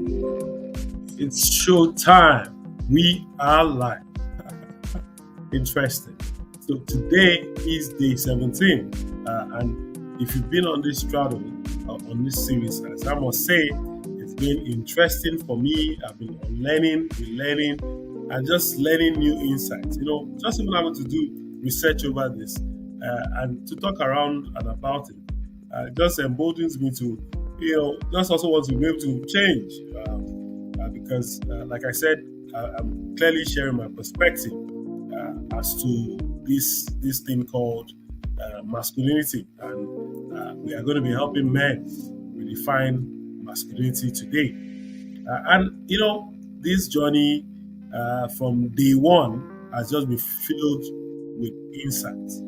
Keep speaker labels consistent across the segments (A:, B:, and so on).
A: It's show time. We are live. Interesting. So today is day 17. And if you've been on this straddle, on this series, as I must say, it's been interesting for me. I've been learning, relearning, and just learning new insights. Just even having to do research over this and to talk around and about it just emboldens me to, just also want to be able to change. Because, like I said, I'm clearly sharing my perspective as to this thing called masculinity, and we are going to be helping men redefine masculinity today. And this journey from day one has just been filled with insights,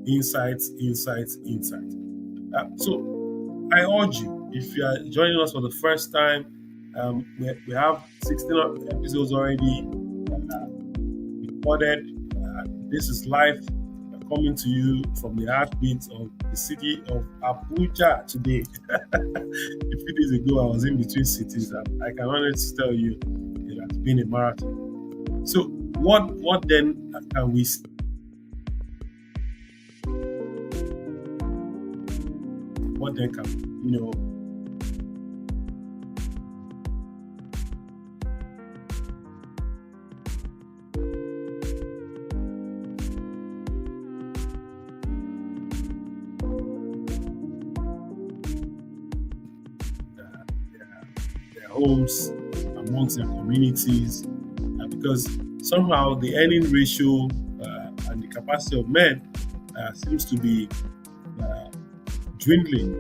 A: insights. So I urge you, if you are joining us for the first time, we have 16 episodes already recorded. This is live coming to you from the heartbeat of the city of Abuja today. A few days ago, I was in between cities, and I can honestly tell you it has been a marathon. So, what then can we see? What then can their homes, amongst their communities, because somehow the earning ratio and the capacity of men seems to be dwindling.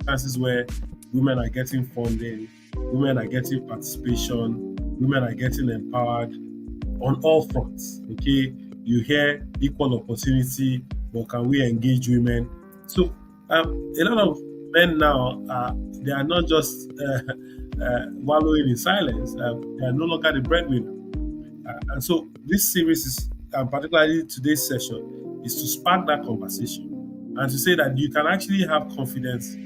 A: Chances where women are getting funding, women are getting participation, women are getting empowered on all fronts. Okay, you hear equal opportunity, but can we engage women? So a lot of men now they are not just wallowing in silence. They are no longer the breadwinner. And so this series is, particularly today's session, is to spark that conversation and to say that you can actually have confidence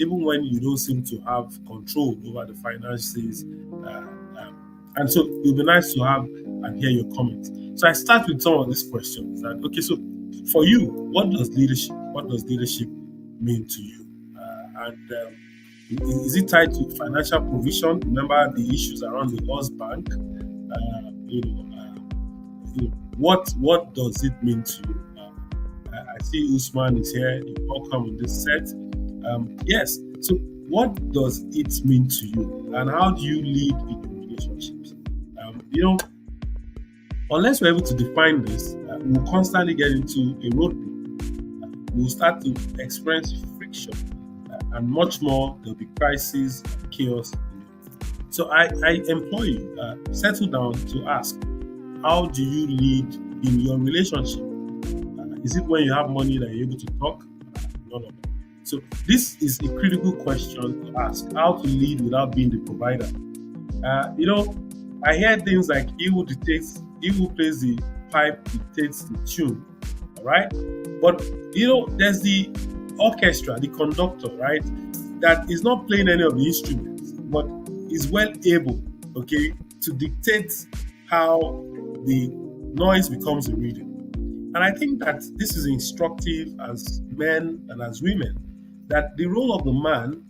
A: even when you don't seem to have control over the finances. And so it would be nice to have and hear your comments. So I start with some of these questions. Okay, so for you, what does leadership mean to you? And is it tied to financial provision? Remember the issues around the Oz Bank. What does it mean to you? I see Usman is here. You're welcome on this set. Yes. So, what does it mean to you, and how do you lead in your relationships? Unless we're able to define this, we'll constantly get into a roadblock. We'll start to experience friction, and much more. There'll be crisis, chaos. So, I implore you, settle down to ask, how do you lead in your relationship? Is it when you have money that you're able to talk? None of that. So this is a critical question to ask: how to lead without being the provider. I hear things like he who plays the pipe dictates the tune. All right, but there's the orchestra, the conductor, right, that is not playing any of the instruments, but is well able, okay, to dictate how the noise becomes a rhythm. And I think that this is instructive as men and as women, that the role of the man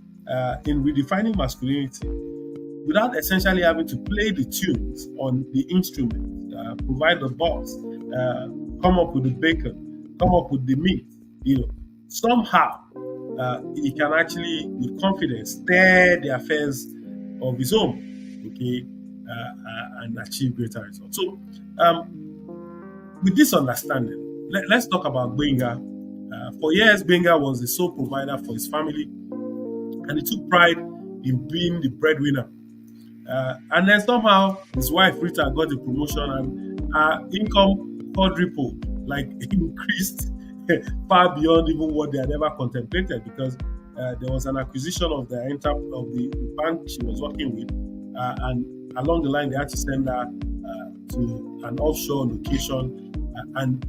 A: in redefining masculinity, without essentially having to play the tunes on the instrument, provide the boss, come up with the bacon, come up with the meat, somehow he can actually, with confidence, steer the affairs of his own, okay, and achieve greater results. So, with this understanding, let's talk about Benga. For years, Benga was the sole provider for his family, and he took pride in being the breadwinner. And then somehow his wife Rita got the promotion, and her income quadrupled, like increased far beyond even what they had ever contemplated, because there was an acquisition of the bank she was working with, and along the line they had to send her to an offshore location, and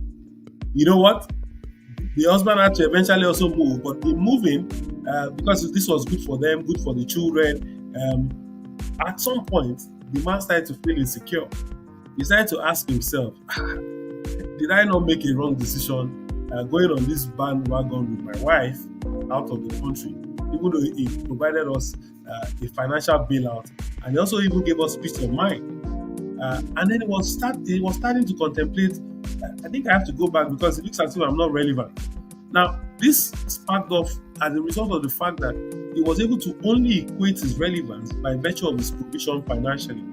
A: You know what? The husband had to eventually also move, but in moving, because this was good for them, good for the children, at some point, the man started to feel insecure. He started to ask himself, did I not make a wrong decision going on this bandwagon with my wife out of the country, even though he provided us a financial bailout and he also even gave us peace of mind. And then he was starting to contemplate. I think I have to go back because it looks as if I'm not relevant. Now, this sparked off as a result of the fact that he was able to only equate his relevance by virtue of his provision financially.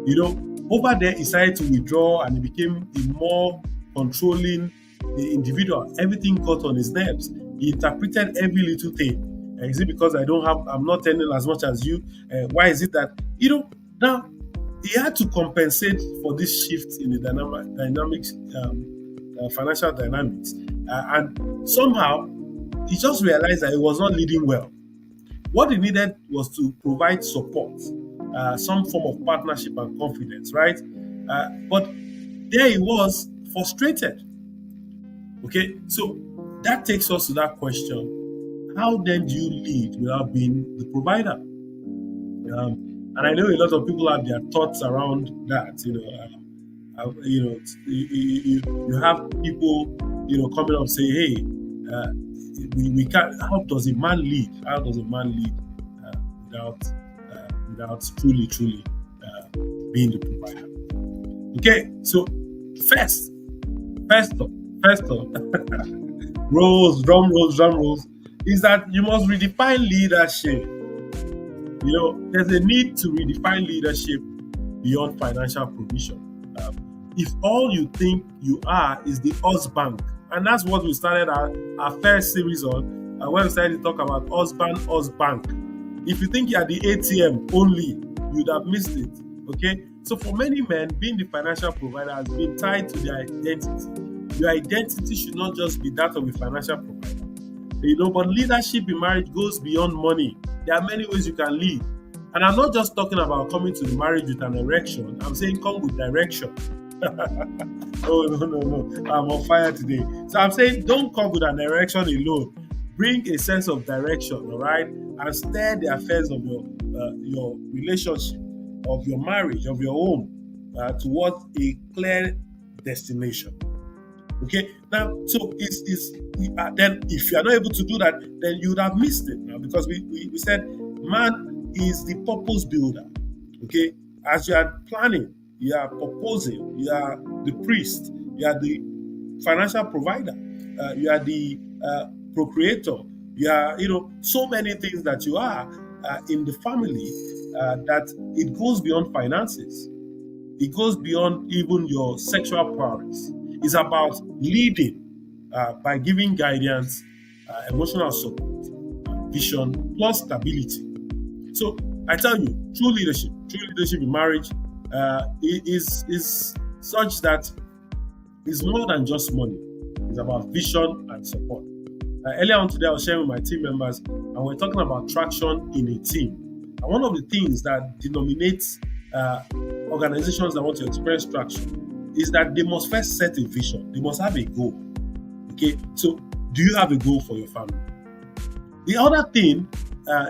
A: You know, over there, he started to withdraw and he became a more controlling individual. Everything got on his nerves. He interpreted every little thing. Is it because I'm not earning as much as you? Why is it that, now he had to compensate for this shift in the dynamics, financial dynamics. And somehow, he just realized that he was not leading well. What he needed was to provide support, some form of partnership and confidence, right? But there he was frustrated. Okay, so that takes us to that question: how then do you lead without being the provider? And I know a lot of people have their thoughts around that. You have people, coming up say, "Hey, we can't. How does a man lead? How does a man lead without truly being the provider?" Okay, so first, first up, first up, drum rolls, is that you must redefine leadership. There's a need to redefine leadership beyond financial provision. If all you think you are is the husband, and that's what we started our first series on, when we started to talk about husband. If you think you are the ATM only, you'd have missed it. Okay? So for many men, being the financial provider has been tied to their identity. Your identity should not just be that of a financial provider. But leadership in marriage goes beyond money. There are many ways you can lead. And I'm not just talking about coming to the marriage with an erection. I'm saying come with direction. Oh, no. I'm on fire today. So I'm saying don't come with an erection alone. Bring a sense of direction, all right? And steer the affairs of your relationship, of your marriage, of your home, towards a clear destination. Okay, now, so then if you are not able to do that, then you would have missed it now, because we said man is the purpose builder. Okay, as you are planning, you are proposing, you are the priest, you are the financial provider, you are the procreator, you are, so many things that you are in the family, that it goes beyond finances. It goes beyond even your sexual priorities. It's about leading by giving guidance, emotional support, vision, plus stability. So I tell you, true leadership in marriage is such that it's more than just money. It's about vision and support. Earlier on today, I was sharing with my team members, and we're talking about traction in a team. And one of the things that denominates organizations that want to experience traction is that they must first set a vision. They must have a goal. Okay, so do you have a goal for your family? The other thing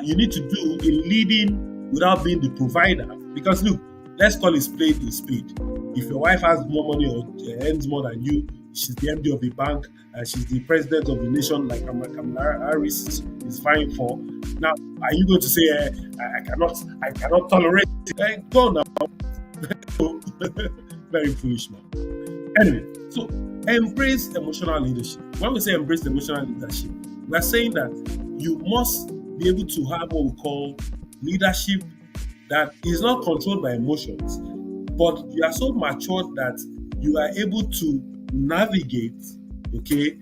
A: you need to do in leading without being the provider, because look, let's call it spade a spade. If your wife has more money or earns more than you, she's the MD of a bank, she's the president of the nation, like Kamala Harris is vying for. Now, are you going to say, I cannot tolerate it? Go now. Very foolish, man. Anyway, so embrace emotional leadership. When we say embrace emotional leadership, we are saying that you must be able to have what we call leadership that is not controlled by emotions, but you are so matured that you are able to navigate, okay,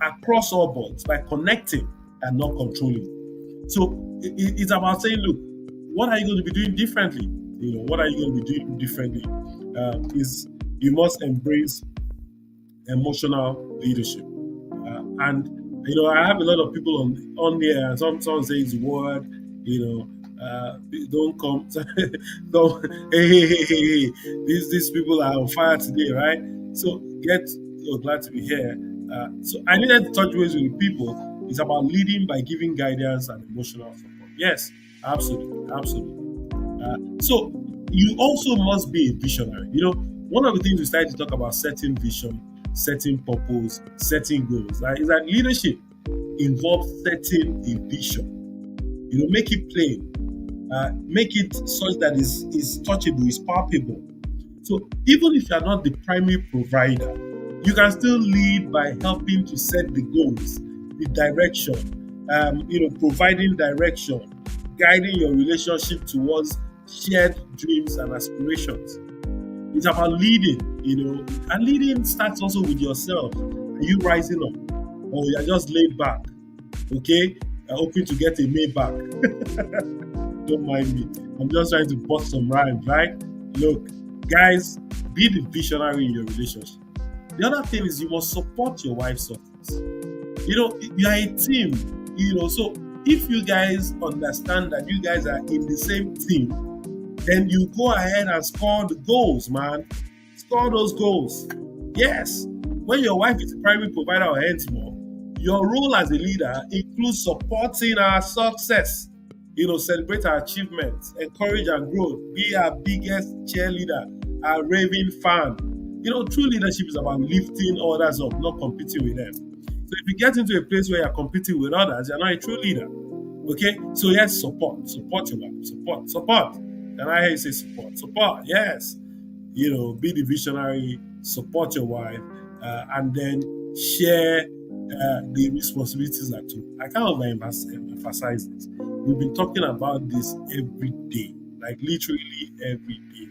A: across all boards by connecting and not controlling. So it's about saying, look, what are you going to be doing differently? What are you going to be doing differently? Is you must embrace emotional leadership. And I have a lot of people on there, and some say it's word, don't come, don't, hey, these people are on fire today, right? So get You're glad to be here. So I needed to touch base with people. It's about leading by giving guidance and emotional support. Yes, absolutely, absolutely. So you also must be a visionary. One of the things we started to talk about setting vision, setting purpose, setting goals. Right? Is that leadership involves setting a vision. Make it plain, make it such that is touchable, is palpable. So even if you are not the primary provider, you can still lead by helping to set the goals, the direction, providing direction, guiding your relationship towards shared dreams and aspirations. It's about leading, and leading starts also with yourself. Are you rising up, or you're just laid back? Okay, hoping to get a Maybach. Don't mind me. I'm just trying to bust some rhymes, right? Look, guys, be the visionary in your relationship. The other thing is you must support your wife's success. You are a team, so if you guys understand that you guys are in the same team, then you go ahead and score the goals, man. Score those goals. Yes. When your wife is the primary provider or hence more, your role as a leader includes supporting our success. Celebrate our achievements, encourage our growth, be our biggest cheerleader, our raving fan. True leadership is about lifting others up, not competing with them. So if you get into a place where you're competing with others, you're not a true leader. Okay? So yes, support your wife, support. Can I hear you say support? Support, yes. Be the visionary, support your wife, and then share the responsibilities at home. I can't emphasize this. We've been talking about this every day, like literally every day.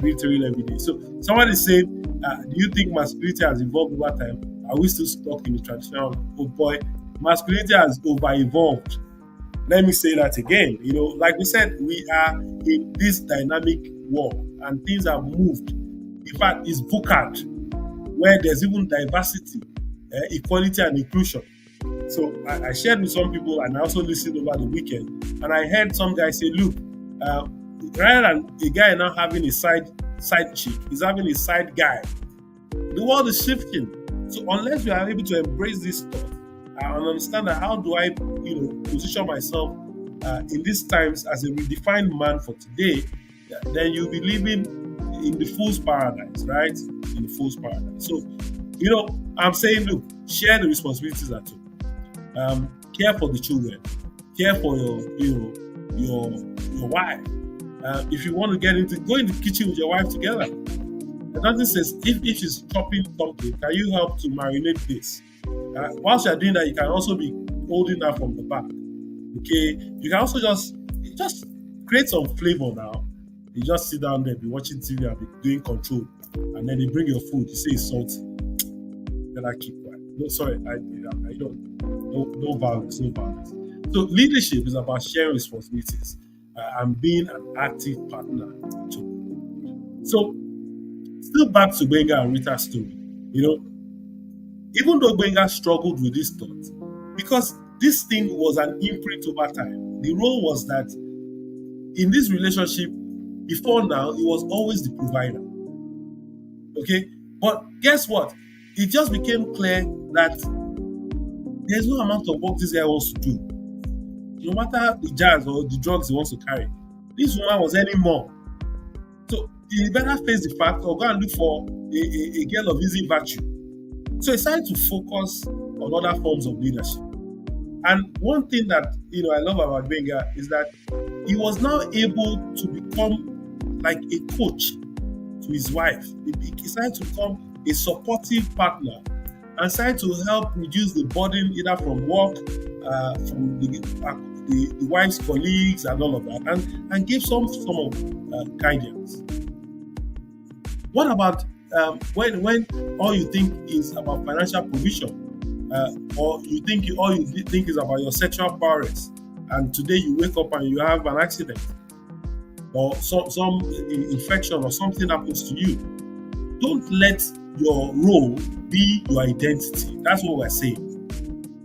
A: Literally every day. So somebody said, do you think masculinity has evolved over time? Are we still stuck in the traditional? Oh boy, masculinity has over-evolved. Let me say that again. Like we said, we are in this dynamic world and things have moved. In fact, it's VUCAD, where there's even diversity, equality, and inclusion. So I shared with some people and I also listened over the weekend. And I heard some guy say, look, rather than a guy now having a side chick, he's having a side guy. The world is shifting. So unless we are able to embrace this thought and understand that how do I, position myself in these times as a redefined man for today, then you'll be living in the fool's paradise, right? In the fool's paradise. So, I'm saying, look, share the responsibilities at home. Care for the children. Care for your wife. If you want to go in the kitchen with your wife together. And nothing says if she's chopping something, can you help to marinate this? Whilst you're doing that, you can also be holding that from the back. Okay, you can also just create some flavor now. You just sit down there, be watching TV and be doing control, and then they bring your food. You say it's salty. Then I keep quiet. No, sorry, I don't. No violence, no violence. So leadership is about sharing responsibilities and being an active partner too. So still back to Benga and Rita's story. Even though Benga struggled with this thought, because this thing was an imprint over time. The role was that in this relationship, before now, he was always the provider. Okay? But guess what? It just became clear that there's no amount of work this guy wants to do. No matter the jazz or the drugs he wants to carry, this woman was earning more. So he better face the fact or go and look for a girl of easy virtue. So he started to focus on other forms of leadership. And one thing that I love about Benga is that he was now able to become like a coach to his wife. He started to become a supportive partner and started to help reduce the burden either from work, from the wife's colleagues and all of that, and give some form of guidance. What about when all you think is about financial provision, or you think all you think is about your sexual prowess, and today you wake up and you have an accident, or some infection or something happens to you? Don't let your role be your identity. That's what we're saying.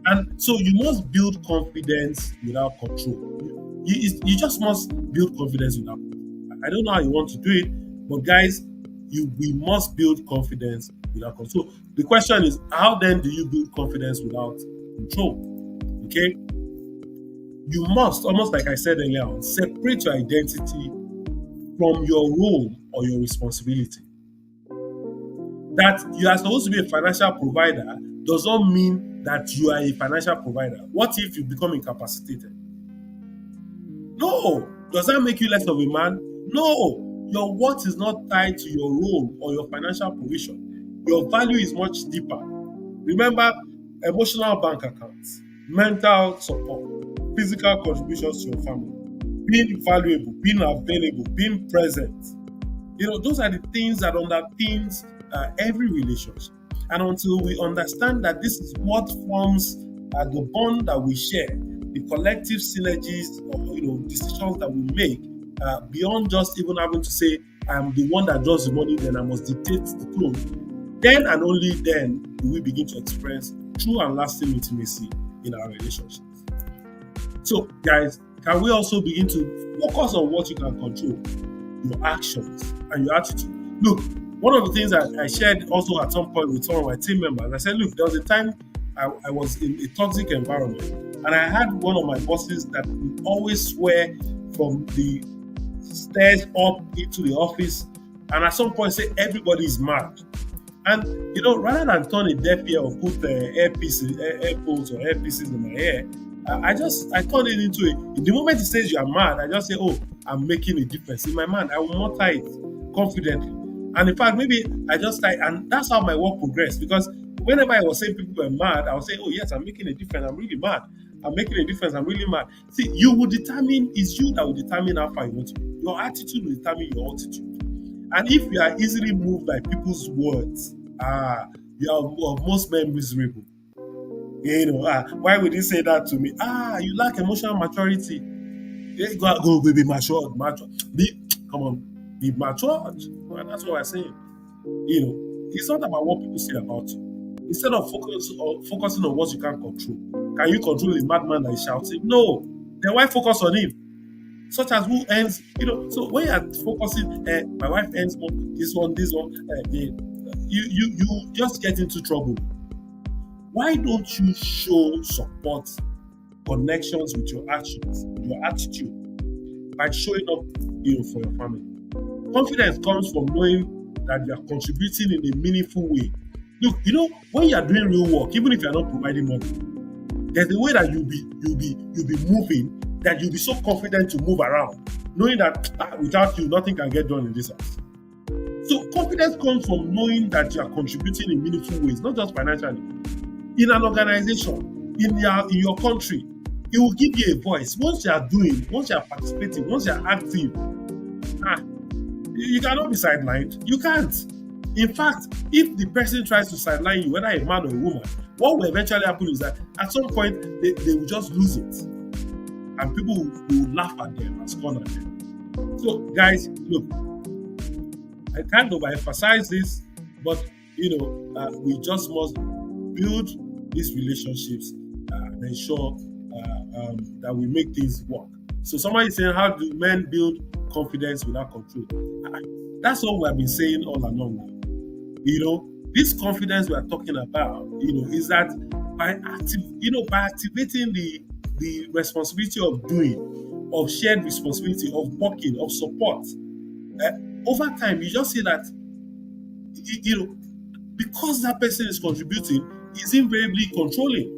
A: And so you must build confidence without control. You just must build confidence without control. I don't know how you want to do it, but guys, we must build confidence without control. So the question is, how then do you build confidence without control? Okay, you must, almost like I said earlier on, separate your identity from your role or your responsibility. That you are supposed to be a financial provider does not mean that you are a financial provider. What if you become incapacitated? No. Does that make you less of a man? No. Your worth is not tied to your role or your financial provision. Your value is much deeper. Remember, emotional bank accounts, mental support, physical contributions to your family, being valuable, being available, being present. Those are the things that underpins every relationship. And until we understand that this is what forms the bond that we share, the collective synergies or decisions that we make, beyond just even having to say, I'm the one that does the money, then I must dictate the tone. Then and only then do we begin to experience true and lasting intimacy in our relationships. So, guys, can we also begin to focus on what you can control? Your actions and your attitude. Look, one of the things that I shared also at some point with some of my team members, I said, look, there was a time I was in a toxic environment, and I had one of my bosses that would always swear from the stairs up into the office, and at some point say everybody is mad. And rather than turn a deaf ear or put AirPods or earpieces in my ear, I turn it into it. In the moment he says you are mad, I just say, oh, I'm making a difference. In my mind, I will mutter it confidently. And in fact, maybe I just start, and that's how my work progressed. Because whenever I was saying people were mad, I would say, oh yes, I'm making a difference. I'm really mad. I'm making a difference. I'm really mad. See, it's you that will determine how far you want to go. Your attitude will determine your altitude. And if you are easily moved by people's words, you are most men miserable. Why would you say that to me? You lack emotional maturity. Yeah, go, be matured. Come on, be matured. Well, that's what I'm saying. It's not about what people say about you. Instead of focusing on what you can't control. Can you control a madman that is shouting? No. Then why focus on him? Such as who earns, so when you're focusing, my wife earns more, this one, you just get into trouble. Why don't you show support, connections with your actions, your attitude, by showing up, for your family? Confidence comes from knowing that you are contributing in a meaningful way. Look, when you are doing real work, even if you are not providing money, there's a way that you'll be moving, that you'll be so confident to move around, knowing that without you, nothing can get done in this house. So confidence comes from knowing that you are contributing in meaningful ways, not just financially. In an organization, in your country, it will give you a voice. Once you are participating, once you are active, you cannot be sidelined. You can't. In fact, if the person tries to sideline you, whether a man or a woman, what will eventually happen is that at some point they will just lose it. And people will laugh at them and scorn at them. So, guys, look, I can't overemphasize this, but we just must build these relationships and ensure that we make things work. So somebody is saying, how do men build confidence without control? That's what we have been saying all along now. This confidence we are talking about, is that by activating the responsibility of doing, of shared responsibility, of working, of support, over time, you just see that, because that person is contributing, is invariably controlling.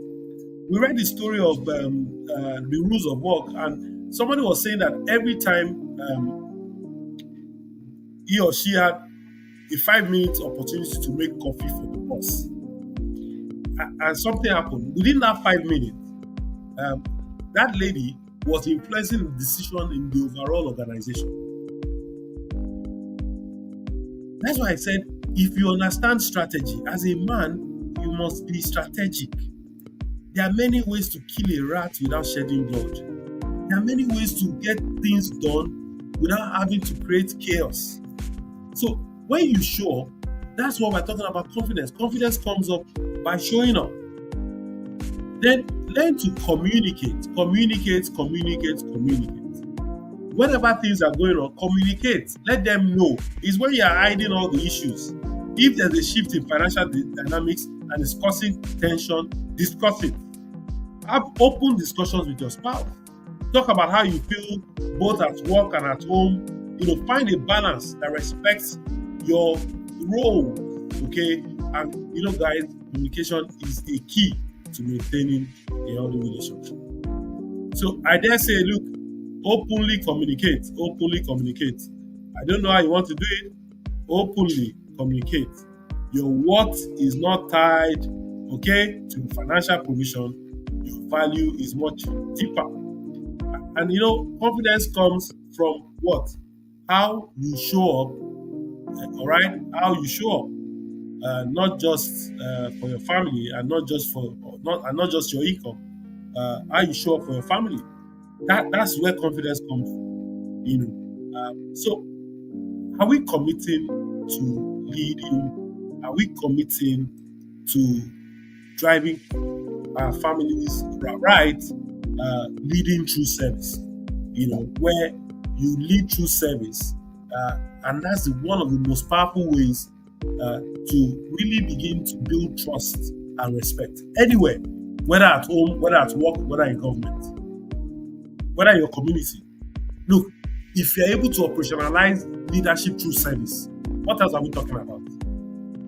A: We read the story of the rules of work, and somebody was saying that every time he or she had a 5-minute opportunity to make coffee for the boss, and something happened within that 5 minutes, that lady was influencing the decision in the overall organization. That's why I said, if you understand strategy, as a man, you must be strategic. There are many ways to kill a rat without shedding blood. There are many ways to get things done without having to create chaos. So when you show up, that's what we're talking about, confidence. Confidence comes up by showing up. Then learn to communicate. Whenever things are going on, communicate. Let them know. It's when you're hiding all the issues. If there's a shift in financial dynamics and it's causing tension, discuss it. Have open discussions with your spouse. Talk about how you feel both at work and at home. Find a balance that respects your role. Okay. And guys, communication is a key to maintaining a healthy relationship. So I dare say, look, openly communicate. Openly communicate. I don't know how you want to do it. Openly communicate. Your worth is not tied, okay, to financial provision. Your value is much deeper. And confidence comes from what? How you show up, all right? How you show up, not just for your family, and not just your income. How you show up for your family. That's where confidence comes from. So are we committing to leading? Are we committing to driving our families right? Leading through service, where you lead through service, and that's one of the most powerful ways to really begin to build trust and respect anywhere, whether at home, whether at work, whether in government, whether in your community. Look, if you're able to operationalize leadership through service, what else are we talking about?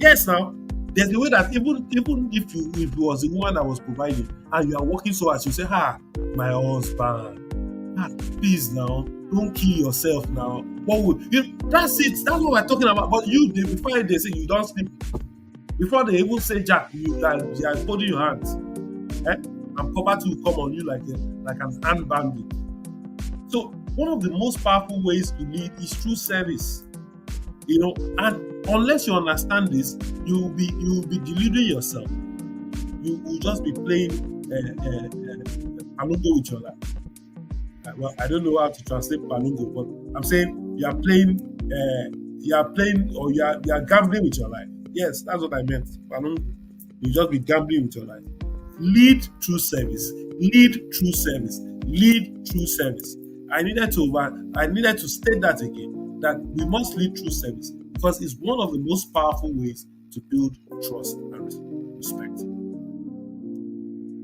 A: Yes, now there's a way that even if it was the woman that was providing and you are working so hard, you say, my husband, please now, don't kill yourself now. What would that's it, that's what we're talking about. But before they say you don't sleep, before they even say Jack, you are holding your hands. And poverty will come on you like an ant bandit. So one of the most powerful ways to lead is through service. And unless you understand this, you will be deluding yourself. You will just be playing palungo with your life. Well, I don't know how to translate palungo, but I'm saying you are playing, or you are gambling with your life. Yes, that's what I meant. Palungo. You just be gambling with your life. Lead through service. Lead through service. Lead through service. I needed to state that again, that we must lead through service because it's one of the most powerful ways to build trust and respect.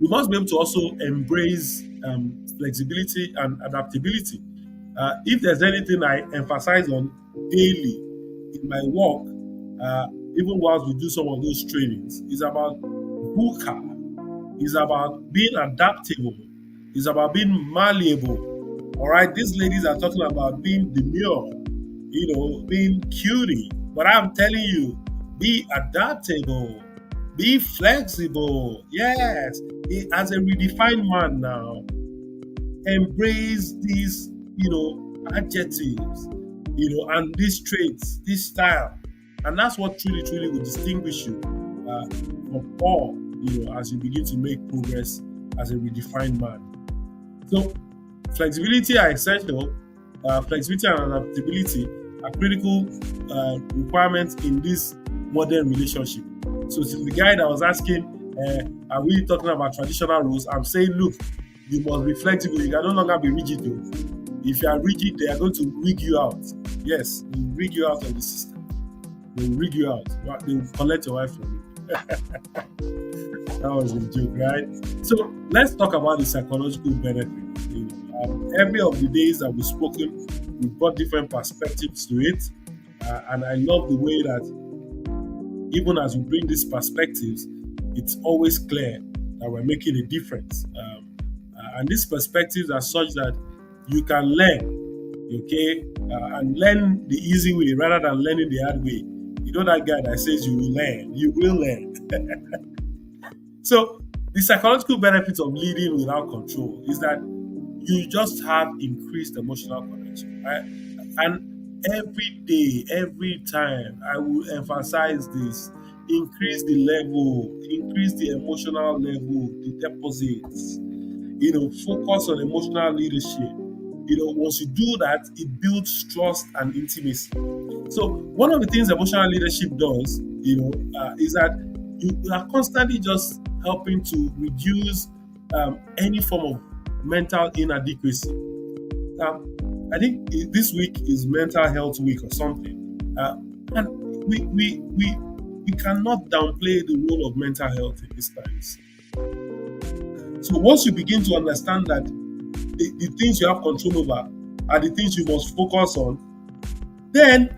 A: We must be able to also embrace flexibility and adaptability. If there's anything I emphasize on daily in my work, even whilst we do some of those trainings, is about VUCA. It's about being adaptable. It's about being malleable. All right, these ladies are talking about being demure, being cutie. But I'm telling you, be adaptable, be flexible. Yes, as a redefined man now, embrace these, adjectives, and these traits, this style. And that's what truly, truly will distinguish you from all, as you begin to make progress as a redefined man. So, flexibility are essential. Flexibility and adaptability are critical requirements in this modern relationship. So, to the guy that was asking, are we talking about traditional rules? I'm saying, look, you must be flexible. You can no longer be rigid. If you are rigid, they are going to rig you out. Yes, they will rig you out of the system. They will rig you out. They will collect your wife from you. That was a joke, right? So let's talk about the psychological benefit. Every of the days that we've spoken, we've brought different perspectives to it, and I love the way that even as we bring these perspectives, it's always clear that we're making a difference. And these perspectives are such that you can learn, okay, and learn the easy way rather than learning the hard way. That guy that says you will learn. So the psychological benefits of leading without control is that you just have increased emotional connection. Right? And every day, every time, I will emphasize this: increase the level, increase the emotional level, the deposits. Focus on emotional leadership. Once you do that, it builds trust and intimacy. So one of the things emotional leadership does, is that you are constantly just helping to reduce any form of mental inadequacy. I think this week is mental health week or something, and we we cannot downplay the role of mental health in these times. So once you begin to understand that the things you have control over are the things you must focus on, then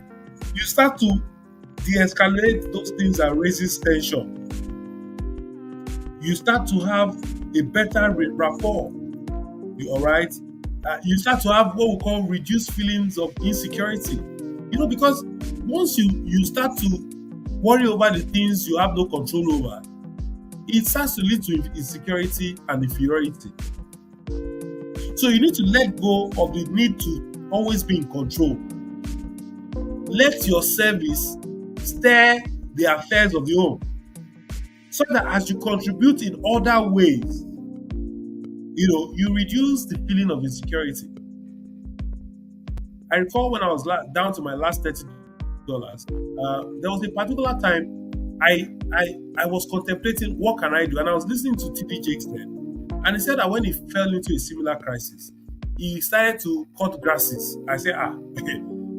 A: you start to de-escalate those things that raises tension. You start to have a better rapport. All right. You start to have what we call reduced feelings of insecurity. Because once you start to worry over the things you have no control over, it starts to lead to insecurity and inferiority. So you need to let go of the need to always be in control. Let your service steer the affairs of the home, so that as you contribute in other ways, you reduce the feeling of insecurity. I recall when I was down to my last $30, there was a particular time I was contemplating what can I do, and I was listening to TD Jakes then, and he said that when he fell into a similar crisis, he started to cut grasses. I said,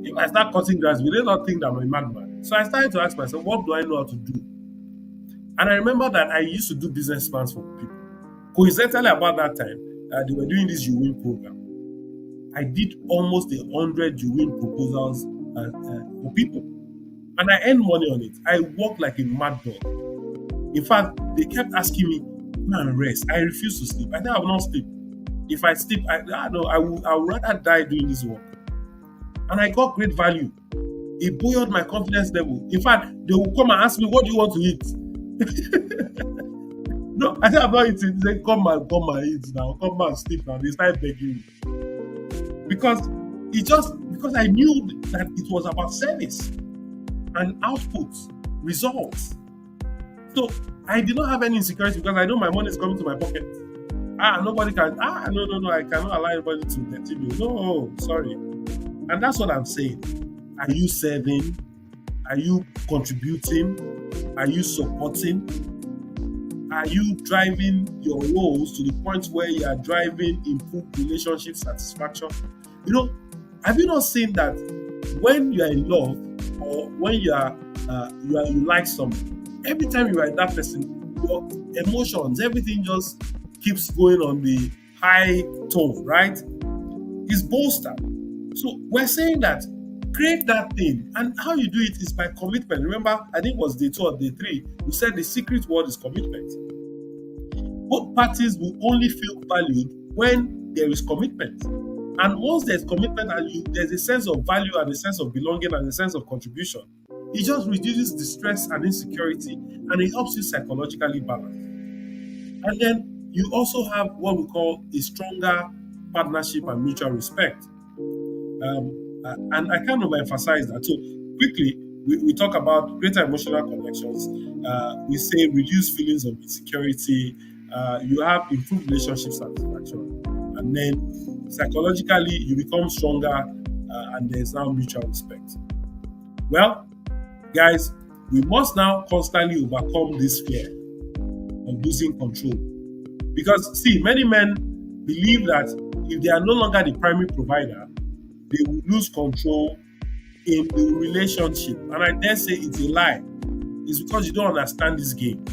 A: if I start cutting grass, will they not think that I'm a madman? So I started to ask myself, what do I know how to do? And I remember that I used to do business plans for people. Coincidentally, about that time, they were doing this You Win program. I did almost 100 You Win proposals for people, and I earned money on it. I worked like a mad dog. In fact, they kept asking me, "Man, rest." I refused to sleep. I said I will not sleep. If I sleep, I would rather die doing this work. And I got great value. It buoyed my confidence level. In fact, they will come and ask me, "What do you want to eat?" No, I said I'm not eating. They say, come and eat now. Come and sleep now. They start begging me. Because I knew that it was about service and outputs, results. So I did not have any insecurity because I know my money is coming to my pocket. Nobody can. No, I cannot allow anybody to dirty me. No, sorry. And that's what I'm saying. Are you serving? Are you contributing? Are you supporting? Are you driving your roles to the point where you are driving improved relationship satisfaction? Have you not seen that when you are in love or when you like someone, every time you are with that person, your emotions, everything just keeps going on the high tone, right? It's bolstered. So we're saying that create that thing, and how you do it is by commitment. Remember, I think it was day 2 or day 3. We said the secret word is commitment. Both parties will only feel valued when there is commitment. And once there's commitment and there's a sense of value and a sense of belonging and a sense of contribution, it just reduces the stress and insecurity, and it helps you psychologically balance. And then you also have what we call a stronger partnership and mutual respect. And I can't overemphasize that. So quickly, we talk about greater emotional connections. We say reduce feelings of insecurity. You have improved relationship satisfaction, and then psychologically you become stronger, and there's now mutual respect. Well, guys, we must now constantly overcome this fear of losing control, because see, many men believe that if they are no longer the primary provider, they will lose control in the relationship. And I dare say it's a lie. It's because you don't understand this game.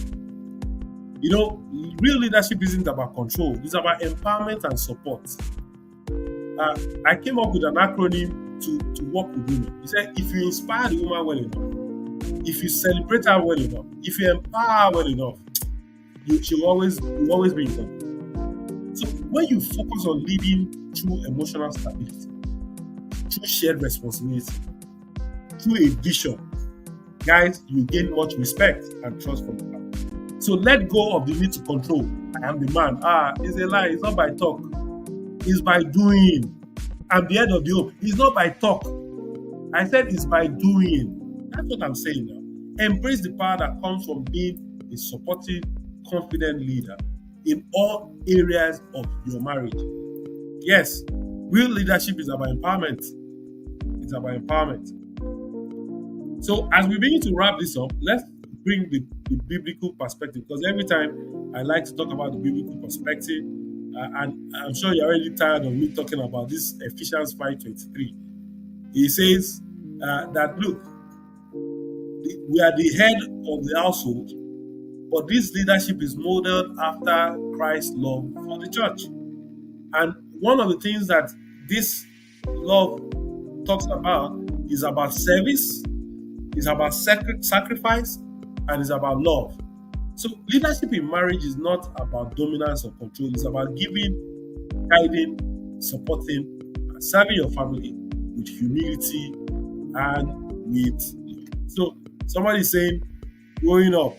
A: Real leadership isn't about control. It's about empowerment and support. I came up with an acronym to work with women. He said, if you inspire the woman well enough, if you celebrate her well enough, if you empower her well enough, she will always be in control. So when you focus on leading through emotional stability, through shared responsibility, through a vision, guys, you gain much respect and trust from the family. So let go of the need to control. I am the man. It's a lie. It's not by talk. It's by doing. I'm the head of the home. It's not by talk. I said it's by doing. That's what I'm saying now. Embrace the power that comes from being a supportive, confident leader in all areas of your marriage. Yes, real leadership is about empowerment. It's about empowerment. So as we begin to wrap this up, let's bring the biblical perspective, because every time I like to talk about the biblical perspective, and I'm sure you're already tired of me talking about this Ephesians 5:23. He says that, look, we are the head of the household, but this leadership is modeled after Christ's love for the church. And one of the things that this love talks about service, is about sacrifice, and is about love. So leadership in marriage is not about dominance or control. It's about giving, guiding, supporting, and serving your family with humility and with love. So somebody is saying, growing up,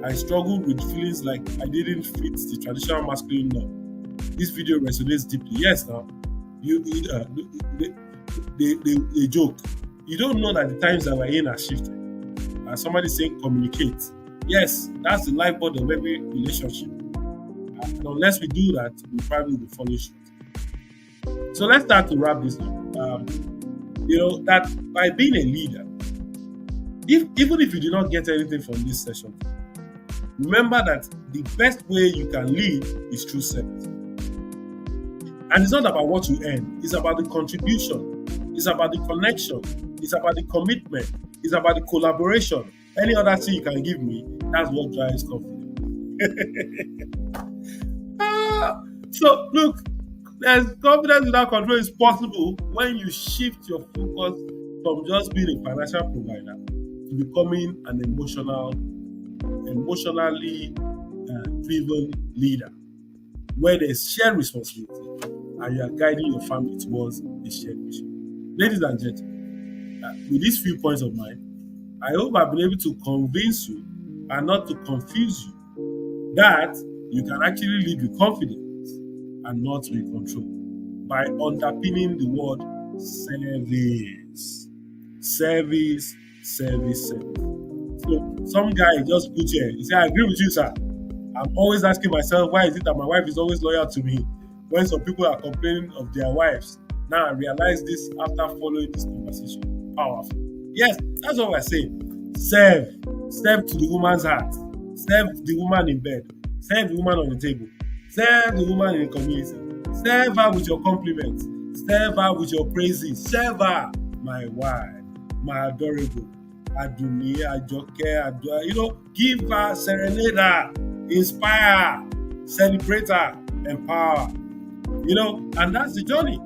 A: I struggled with feelings like I didn't fit the traditional masculine norm. This video resonates deeply. Yes, now they, they joke. You don't know that the times that we're in are shifted. Somebody saying communicate. Yes, that's the lifeblood of every relationship. And unless we do that, we probably will fall short. So let's start to wrap this up. That by being a leader, even if you did not get anything from this session, remember that the best way you can lead is through service. And it's not about what you earn, it's about the contribution, it's about the connection, it's about the commitment, it's about the collaboration. Any other thing you can give me, that's what drives confidence. So, look, there's confidence without control is possible when you shift your focus from just being a financial provider to becoming an emotionally driven leader, where there's shared responsibility and you are guiding your family towards a shared vision. Ladies and gentlemen, with these few points of mine, I hope I've been able to convince you and not to confuse you that you can actually lead with confidence and not with control by underpinning the word service. Service, service, service. So some guy just put here, he said, I agree with you, sir. I'm always asking myself, why is it that my wife is always loyal to me when some people are complaining of their wives? Now I realize this after following this conversation. Powerful. Yes, that's what we're saying. Serve. Serve to the woman's heart. Serve the woman in bed. Serve the woman on the table. Serve the woman in the community. Serve her with your compliments. Serve her with your praises. Serve her, my wife, my adorable. Adumi, Ajoke, give her, serenade her, inspire her, celebrate her, empower her. And that's the journey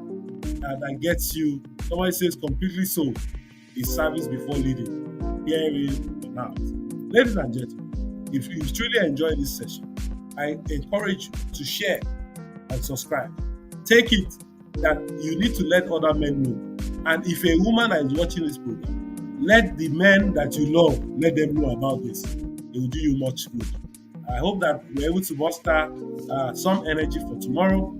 A: that gets you. Somebody says completely so is service before leading. Here is now. Ladies and gentlemen, if you truly enjoyed this session, I encourage you to share and subscribe. Take it that you need to let other men know. And if a woman is watching this program, let the men that you love, let them know about this. It will do you much good. I hope that we're able to muster some energy for tomorrow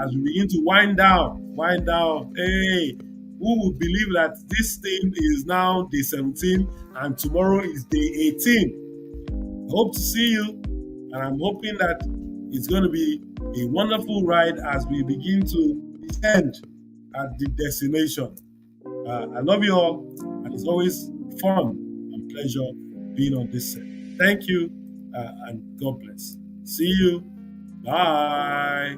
A: as we begin to wind down. Hey, who would believe that this thing is now day 17 and tomorrow is day 18? I hope to see you, and I'm hoping that it's going to be a wonderful ride as we begin to descend at the destination. I love you all, and it's always fun and pleasure being on this set. Thank you, and God bless. See you. Bye.